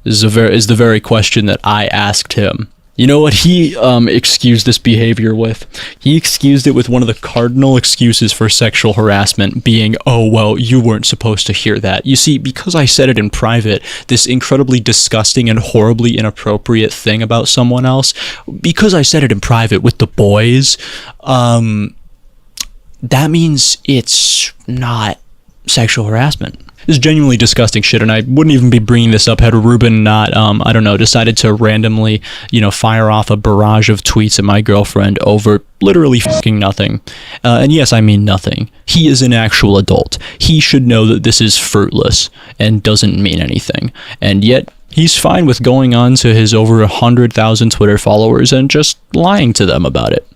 Is the very question that I asked him. You know what he excused this behavior with? He excused it with one of the cardinal excuses for sexual harassment being, oh, well, you weren't supposed to hear that. You see, because I said it in private, this incredibly disgusting and horribly inappropriate thing about someone else, because I said it in private with the boys, that means it's not sexual harassment. This is genuinely disgusting shit, and I wouldn't even be bringing this up had Ruben not, I don't know, decided to randomly, fire off a barrage of tweets at my girlfriend over literally fucking nothing. And yes, I mean nothing. He is an actual adult. He should know that this is fruitless and doesn't mean anything. And yet, he's fine with going on to his over 100,000 Twitter followers and just lying to them about it,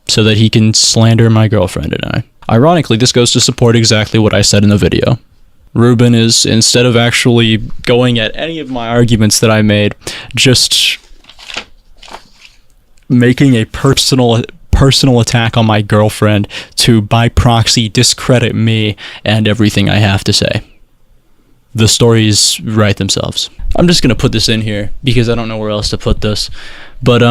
so that he can slander my girlfriend and I. Ironically, this goes to support exactly what I said in the video. Ruben is, instead of actually going at any of my arguments that I made, just making a personal attack on my girlfriend to, by proxy, discredit me and everything I have to say. The stories write themselves. I'm just gonna put this in here because I don't know where else to put this. But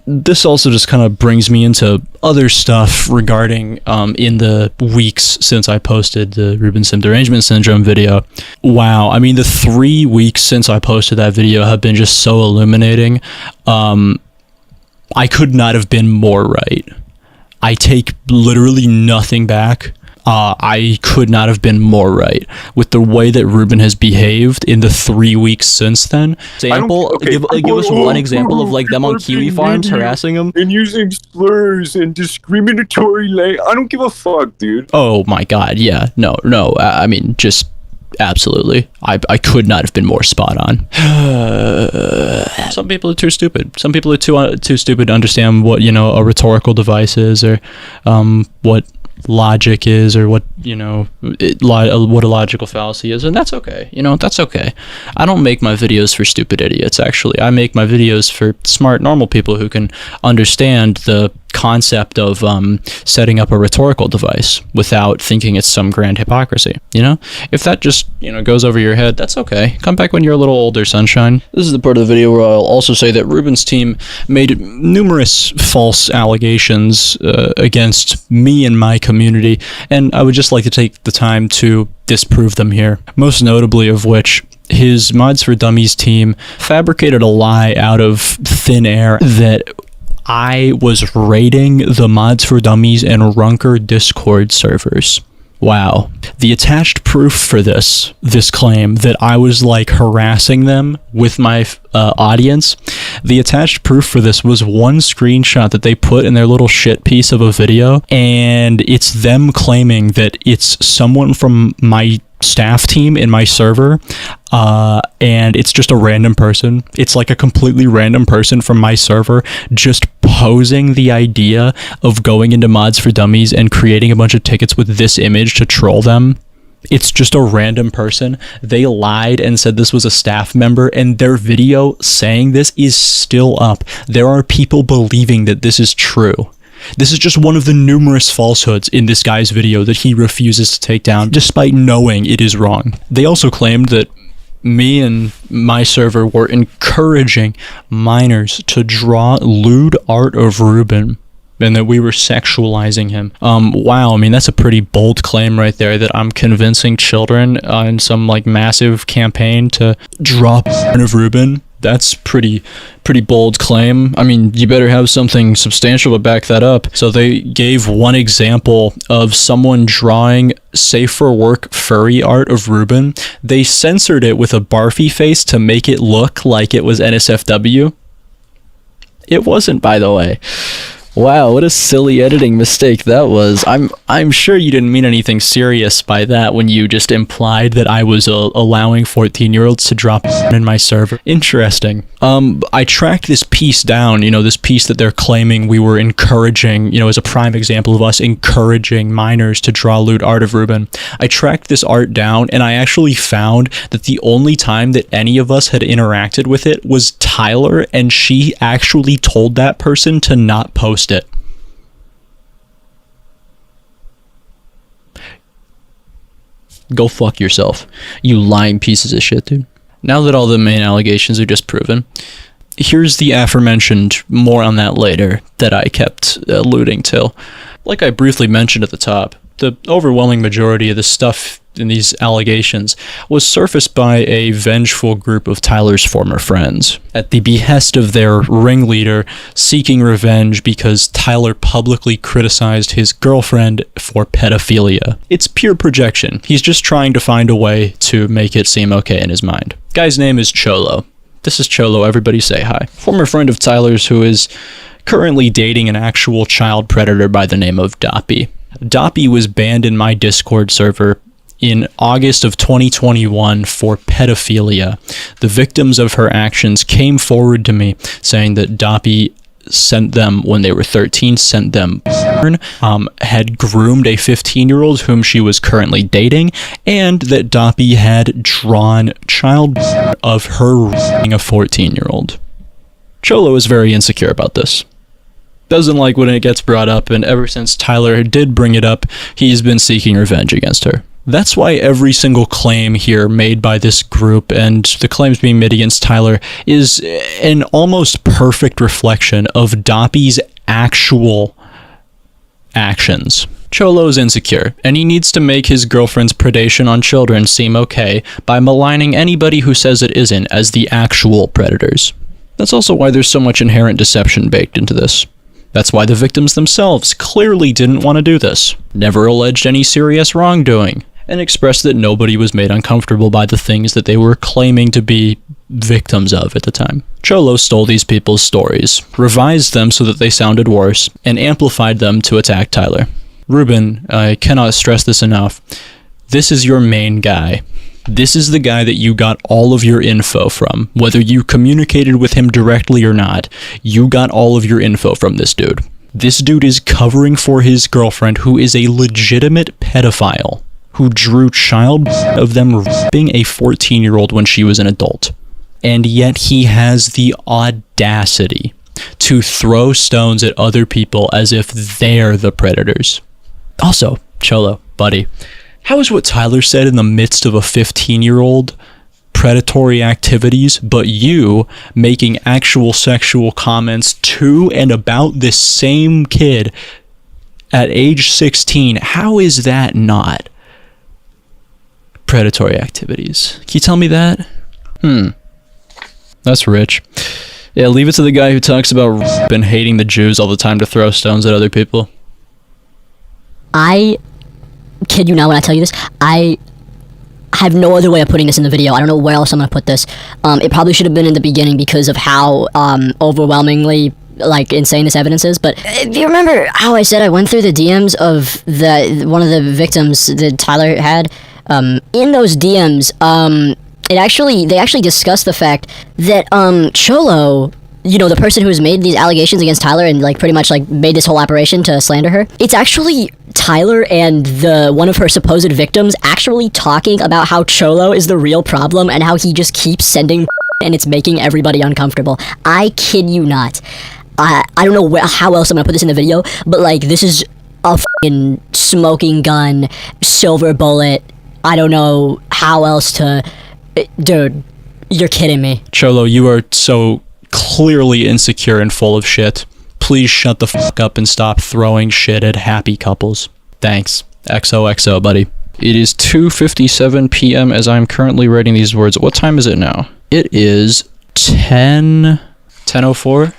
this also just kind of brings me into other stuff regarding in the weeks since I posted the Ruben Sim derangement syndrome video. Wow, I mean, the 3 weeks since I posted that video have been just so illuminating. I could not have been more right. I take literally nothing back. I could not have been more right with the way that Ruben has behaved in the 3 weeks since then. Example, give us one example of like them on Kiwi Farms harassing him and using slurs and discriminatory I don't give a fuck, dude. Oh my god, yeah, no, I mean, just absolutely. I could not have been more spot on. Some people are too stupid. Some people are too stupid to understand what, a rhetorical device is, or what logic is, or what what a logical fallacy is, and that's okay. That's okay. I don't make my videos for stupid idiots. Actually, I make my videos for smart, normal people who can understand the concept of setting up a rhetorical device without thinking it's some grand hypocrisy. If that just goes over your head, that's okay. Come back when you're a little older, sunshine. This is the part of the video where I'll also say that Ruben's team made numerous false allegations against me and my community, and I would just like to take the time to disprove them here. Most notably of which, his Mods for Dummies team fabricated a lie out of thin air that I was raiding the Mods for Dummies and Runker Discord servers. Wow. The attached proof for this claim that I was like harassing them with my audience, the attached proof for this was one screenshot that they put in their little shit piece of a video, and it's them claiming that it's someone from my staff team in my server, and it's just a random person. It's like a completely random person from my server just posing the idea of going into Mods for Dummies and creating a bunch of tickets with this image to troll them. It's just a random person. They lied and said this was a staff member, and their video saying this is still up. There are people believing that this is true. This is just one of the numerous falsehoods in this guy's video that he refuses to take down, despite knowing it is wrong. They also claimed that me and my server were encouraging minors to draw lewd art of Ruben, and that we were sexualizing him. Wow, I mean, that's a pretty bold claim right there, that I'm convincing children in some like massive campaign to draw art of Ruben. That's pretty bold claim. I mean, you better have something substantial to back that up. So they gave one example of someone drawing safe for work furry art of Ruben. They censored it with a barfy face to make it look like it was NSFW. It wasn't, by the way. Wow, what a silly editing mistake that was. I'm sure you didn't mean anything serious by that when you just implied that I was allowing 14-year-olds to drop in my server. Interesting. I tracked this piece down, this piece that they're claiming we were encouraging, as a prime example of us encouraging minors to draw lewd art of Ruben. I tracked this art down, and I actually found that the only time that any of us had interacted with it was Tyler, and she actually told that person to not post it. Go fuck yourself, you lying pieces of shit, dude. Now that all the main allegations are disproven, here's the aforementioned, more on that later, that I kept alluding to. Like I briefly mentioned at the top, the overwhelming majority of the stuff in these allegations was surfaced by a vengeful group of Tyler's former friends, at the behest of their ringleader, seeking revenge because Tyler publicly criticized his girlfriend for pedophilia. It's pure projection. He's just trying to find a way to make it seem okay in his mind. Guy's name is Cholo. This is Cholo, everybody say hi. Former friend of Tyler's who is currently dating an actual child predator by the name of Doppy. Doppy was banned in my Discord server in August of 2021 for pedophilia. The victims of her actions came forward to me saying that Doppy sent them when they were 13, sent them had groomed a 15-year-old whom she was currently dating, and that Doppy had drawn child of her a 14-year-old. Cholo is very insecure about this. Doesn't like when it gets brought up, and ever since Tyler did bring it up, he's been seeking revenge against her. That's why every single claim here made by this group and the claims being made against Tyler is an almost perfect reflection of Doppy's actual actions. Cholo's insecure, and he needs to make his girlfriend's predation on children seem okay by maligning anybody who says it isn't as the actual predators. That's also why there's so much inherent deception baked into this. That's why the victims themselves clearly didn't want to do this, never alleged any serious wrongdoing, and expressed that nobody was made uncomfortable by the things that they were claiming to be victims of at the time. Cholo stole these people's stories, revised them so that they sounded worse, and amplified them to attack Tyler. Ruben, I cannot stress this enough, this is your main guy. This is the guy that you got all of your info from. Whether you communicated with him directly or not, you got all of your info from this dude. This dude is covering for his girlfriend, who is a legitimate pedophile, who drew child of them raping a 14-year-old when she was an adult. And yet he has the audacity to throw stones at other people as if they're the predators. Also, Cholo, buddy, how is what Tyler said in the midst of a 15-year-old predatory activities, but you making actual sexual comments to and about this same kid at age 16? How is that not predatory activities? Can you tell me that? That's rich. Yeah, leave it to the guy who talks about and hating the Jews all the time to throw stones at other people. I kid you not when I tell you this, I have no other way of putting this in the video. I don't know where else I'm going to put this. It probably should have been in the beginning because of how overwhelmingly insane this evidence is. But if you remember how I said I went through the DMs of one of the victims that Tyler had, in those DMs, they actually discussed the fact that Cholo, the person who's made these allegations against Tyler and pretty much made this whole operation to slander her, it's actually Tyler and one of her supposed victims actually talking about how Cholo is the real problem and how he just keeps sending and it's making everybody uncomfortable. I kid you not. I don't know how else I'm gonna put this in the video, but this is a fucking smoking gun, silver bullet. I don't know how else to... Dude, you're kidding me. Cholo, you are so clearly insecure and full of shit. Please shut the fuck up and stop throwing shit at happy couples. Thanks. XOXO, buddy. It is 2:57 p.m. as I'm currently writing these words. What time is it now? It is 10:04,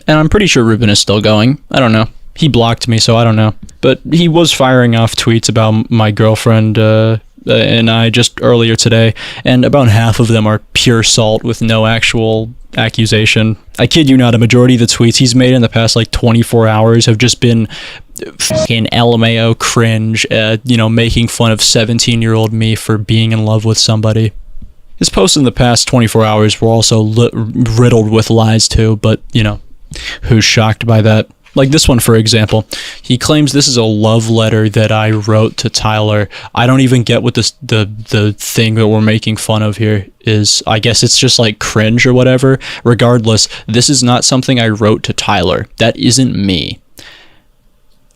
and I'm pretty sure Ruben is still going. I don't know. He blocked me, so I don't know. But he was firing off tweets about my girlfriend and I just earlier today, and about half of them are pure salt with no actual accusation. I kid you not, a majority of the tweets he's made in the past like 24 hours have just been fucking LMAO cringe, making fun of 17-year-old me for being in love with somebody. His posts in the past 24 hours were also riddled with lies too, but, who's shocked by that? Like this one, for example. He claims this is a love letter that I wrote to Tyler. I don't even get what the thing that we're making fun of here is. I guess it's just like cringe or whatever. Regardless, this is not something I wrote to Tyler. That isn't me.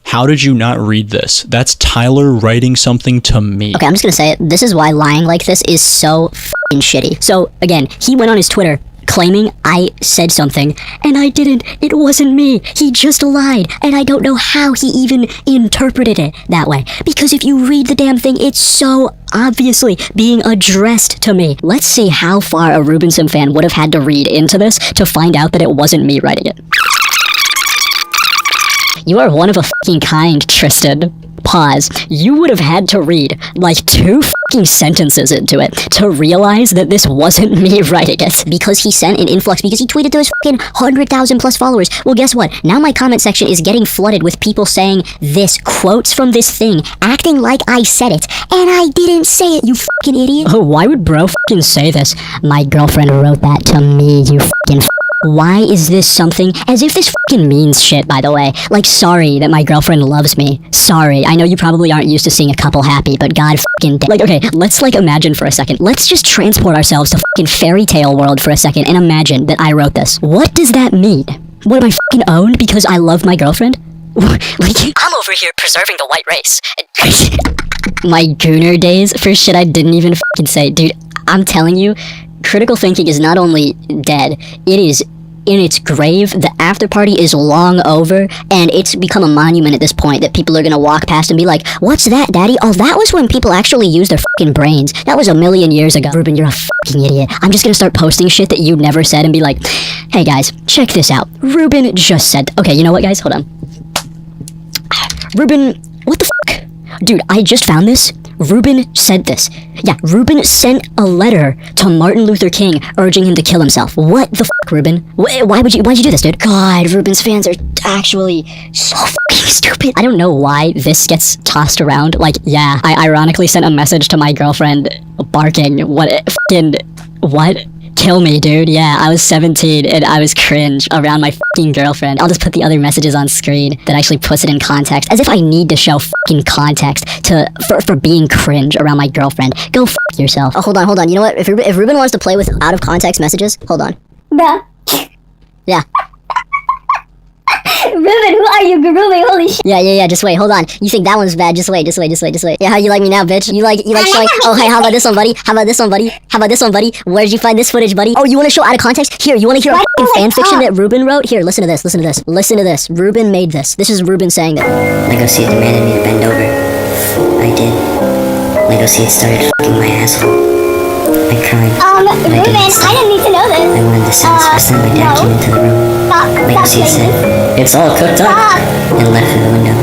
How did you not read this? That's Tyler writing something to me. Okay, I'm just gonna say it. This is why lying like this is so f***ing shitty. So, again, he went on his Twitter claiming I said something, and I didn't. It wasn't me. He just lied, and I don't know how he even interpreted it that way. Because if you read the damn thing, it's so obviously being addressed to me. Let's see how far a Ruben Sim fan would have had to read into this to find out that it wasn't me writing it. You are one of a fucking kind, Tristan. Pause. You would have had to read like 2 fucking sentences into it to realize that this wasn't me writing it. Because he sent an influx, because he tweeted to his fucking 100,000 plus followers. Well, guess what? Now my comment section is getting flooded with people saying this, quotes from this thing, acting like I said it, and I didn't say it, you fucking idiot. Oh, why would bro fucking say this? My girlfriend wrote that to me, you fucking Why is this something? As if this fucking means shit, by the way. Like, sorry that my girlfriend loves me. Sorry. I know you probably aren't used to seeing a couple happy, but god fucking like, okay, let's like imagine for a second. Let's just transport ourselves to fucking fairy tale world for a second and imagine that I wrote this. What does that mean? What, am I fucking owned because I love my girlfriend? Like, I'm over here preserving the white race. My gooner days for shit I didn't even fucking say. Dude, I'm telling you, critical thinking is not only dead, it is in its grave. The after party is long over, and it's become a monument at this point that people are gonna walk past and be like, what's that, daddy? Oh, that was when people actually used their fucking brains. That was a million years ago. Ruben, you're a fucking idiot. I'm just gonna start posting shit that you never said and be like, hey guys, check this out. Ruben just said, okay, you know what guys, hold on. Ruben, what the fuck? Dude, I just found this. Ruben said this. Yeah, Ruben sent a letter to Martin Luther King urging him to kill himself. What the fuck, Ruben? Why'd you do this, dude? God, Ruben's fans are actually so fucking stupid. I don't know why this gets tossed around. Like, yeah, I ironically sent a message to my girlfriend barking. What? Kill me, dude. Yeah, I was 17 and I was cringe around my fucking girlfriend. I'll just put the other messages on screen that actually puts it in context. As if I need to show fucking context for being cringe around my girlfriend. Go fuck yourself. Oh, hold on. You know what? If Ruben wants to play with out of context messages, hold on. Bruh. Yeah. Ruben, who are you grooming? Holy shit. Yeah, just wait, hold on. You think that one's bad, just wait. Yeah, how you like me now, bitch? You like showing, oh, hey, how about this one, buddy? How about this one, buddy? Where'd you find this footage, buddy? Oh, you wanna show out of context? Here, you wanna hear a fucking fan fiction that Ruben wrote? Here, listen to this. Ruben made this. This is Ruben saying that. Lego seed demanded me to bend over. I did. Lego seed started fucking my asshole. I cried. Ruben, I didn't need to know this. I wanted to send my dad came into the room. Lego seed said, it's all cooked up, and left through the window.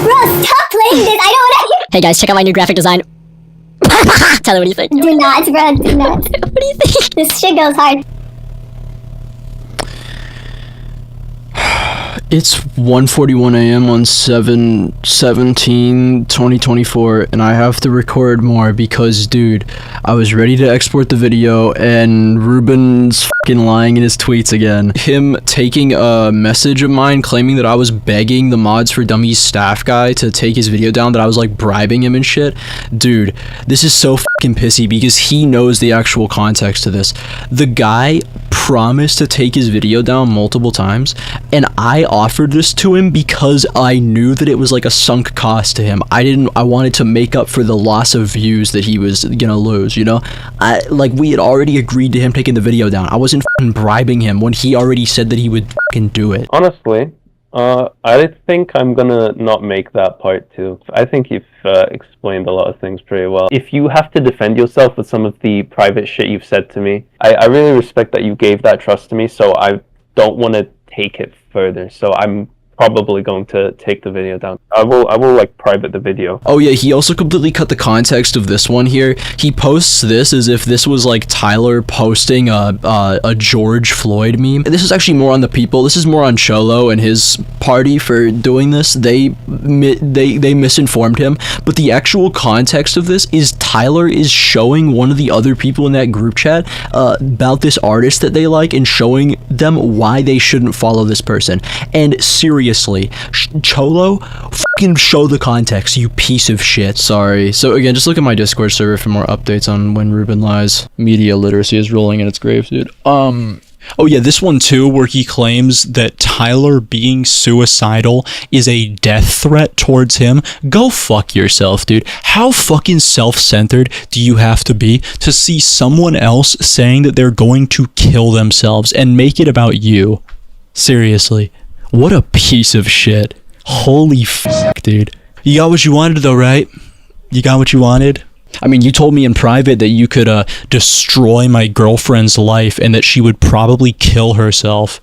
Bro, stop playing this. I don't want to hear. Hey guys, check out my new graphic design. Tyler, what do you think? Do not, bro. Do not. What do you think? This shit goes hard. It's 1:41 a.m. on 7/17/2024, and I have to record more because, dude, I was ready to export the video, and Ruben's fucking lying in his tweets again. Him taking a message of mine claiming that I was begging the Mods for Dummies staff guy to take his video down, that I was like bribing him and shit. Dude, this is so fucking pissy because he knows the actual context to this. The guy promised to take his video down multiple times, and I offered this to him because I knew that it was like a sunk cost to him. I wanted to make up for the loss of views that he was gonna lose, you know? We had already agreed to him taking the video down. I wasn't fucking bribing him when he already said that he would fucking do it. Honestly, I think I'm gonna not make that part too. I think you've explained a lot of things pretty well. If you have to defend yourself with some of the private shit you've said to me, I really respect that you gave that trust to me, so I don't want to take it further. So I'm probably going to take the video down. I will like private the video. Oh yeah, he also completely cut the context of this one here. He posts this as if this was like Tyler posting a George Floyd meme. This is actually more on the people. This is more on Cholo and his party for doing this. They misinformed him, but the actual context of this is Tyler is showing one of the other people in that group chat about this artist that they like and showing them why they shouldn't follow this person. And seriously, Cholo, fucking show the context, you piece of shit. Sorry. So again, just look at my Discord server for more updates on when Ruben lies. Media literacy is rolling in its grave, dude. Oh yeah, this one too, where he claims that Tyler being suicidal is a death threat towards him. Go fuck yourself, dude. How fucking self-centered do you have to be to see someone else saying that they're going to kill themselves and make it about you? Seriously. What a piece of shit. Holy fuck, dude. You got what you wanted though, right? You got what you wanted? I mean, you told me in private that you could destroy my girlfriend's life and that she would probably kill herself.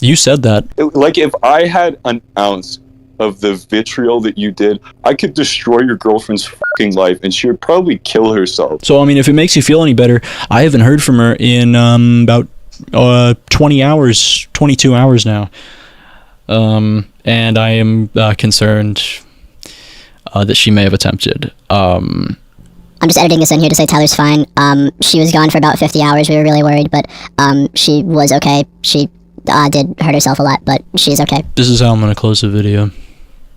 You said that. Like, if I had an ounce of the vitriol that you did, I could destroy your girlfriend's fucking life and she would probably kill herself. So, I mean, if it makes you feel any better, I haven't heard from her in about 20 hours, 22 hours now. And I am concerned that she may have attempted. I'm just editing this in here to say Tyler's fine. She was gone for about 50 hours. We were really worried, but she was okay. She did hurt herself a lot, but she's okay. This is how I'm going to close the video.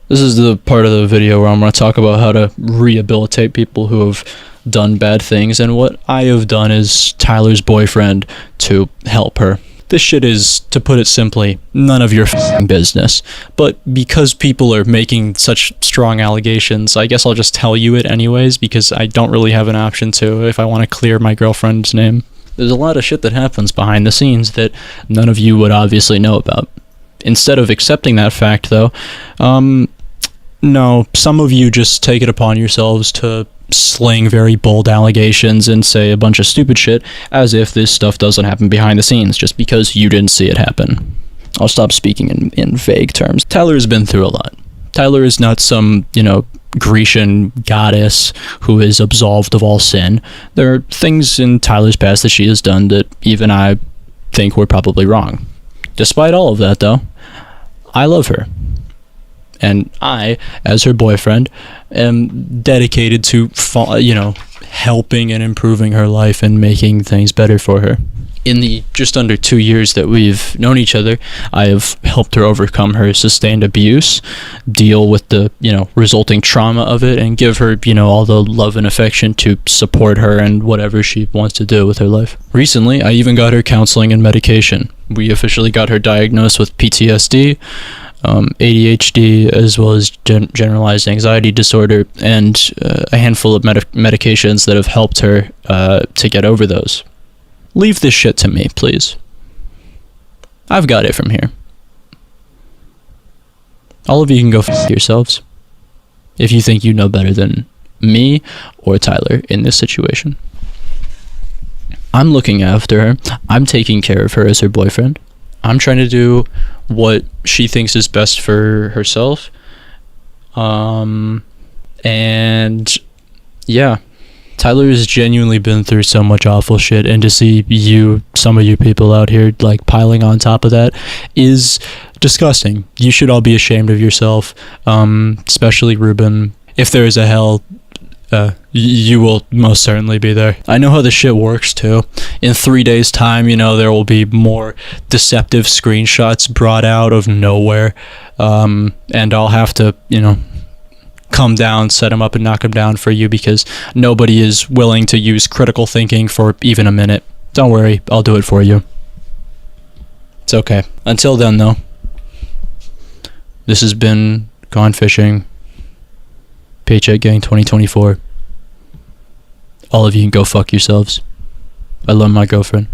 This is the part of the video where I'm going to talk about how to rehabilitate people who have done bad things, and what I have done as Tyler's boyfriend to help her. This shit is, to put it simply, none of your f***ing business. But because people are making such strong allegations, I guess I'll just tell you it anyways, because I don't really have an option to if I want to clear my girlfriend's name. There's a lot of shit that happens behind the scenes that none of you would obviously know about. Instead of accepting that fact, though, no, some of you just take it upon yourselves to sling very bold allegations and say a bunch of stupid shit as if this stuff doesn't happen behind the scenes just because you didn't see it happen. I'll stop speaking in vague terms. Tyler has been through a lot. Tyler is not some, Grecian goddess who is absolved of all sin. There are things in Tyler's past that she has done that even I think were probably wrong. Despite all of that, though, I love her. And I, as her boyfriend, am dedicated to, helping and improving her life and making things better for her. In the just under 2 years that we've known each other, I have helped her overcome her sustained abuse, deal with the, resulting trauma of it, and give her, all the love and affection to support her and whatever she wants to do with her life. Recently, I even got her counseling and medication. We officially got her diagnosed with PTSD, ADHD, as well as generalized anxiety disorder, and a handful of medications that have helped her to get over those. Leave this shit to me, please. I've got it from here. All of you can go f*** yourselves if you think you know better than me or Tyler in this situation. I'm looking after her. I'm taking care of her as her boyfriend. I'm trying to do what she thinks is best for herself. And yeah, Tyler has genuinely been through so much awful shit, and to see some of you people out here like piling on top of that is disgusting. You should all be ashamed of yourself, especially Ruben. If there is a hell, you will most certainly be there. I know how this shit works too. In 3 days' time, there will be more deceptive screenshots brought out of nowhere, and I'll have to, come down, set them up, and knock them down for you because nobody is willing to use critical thinking for even a minute. Don't worry, I'll do it for you. It's okay. Until then, though, this has been Gone Fishing, Paycheck Gang 2024. All of you can go fuck yourselves. I love my girlfriend.